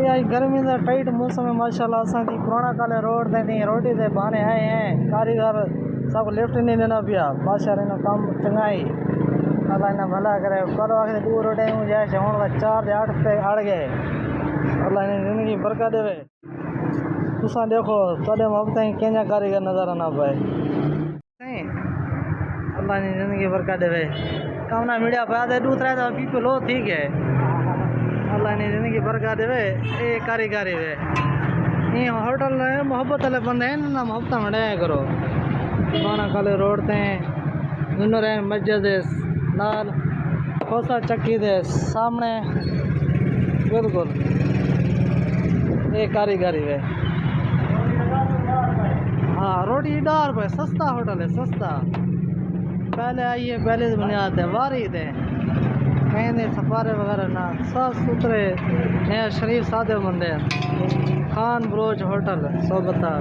ये आज गर्मी का टाइट मौसम है माशाल्लाह। असा थी पुराना काले रोड ते थी रोटी के बहाने आए हैं। कारीगर सब लिफ्ट नहीं देना पिया बादशाह ने काम चंगाई अल्लाह इन्हें भला करे। कल आखिर दूर रोटे जैसे हूँ 4 से 8 पे अड़ गए। अल्लाह इन्हें जिंदगी बरकत देवे। तुसा देखो तदे मोहब्बत केंजा कारीगर नजर ना पाए। अल्लाह ने जिंदगी बरकत देवे। कामना मीडिया पाया दे दूसरा तो पीपल लो ठीक है। अल्लाह ने जिंदगी बरकत देवे। ये कारीगरी वे ये होटल मोहब्बत वाले बंदे हैं ना मोहब्बत में करो। पुराना काले रोड ते नूर मस्जिद नाल खोसा चक्की दे सामने बिल्कुल ये कारीगरी वे। हाँ रोटी ₹10 सस्ता होटल है सस्ता। पहले आइए पहले से बुनियाद है वारी थे कहीं सफारे वगैरह ना साफ सुथरे नया शरीफ सादे बंदे खान बरोज होटल सोबता।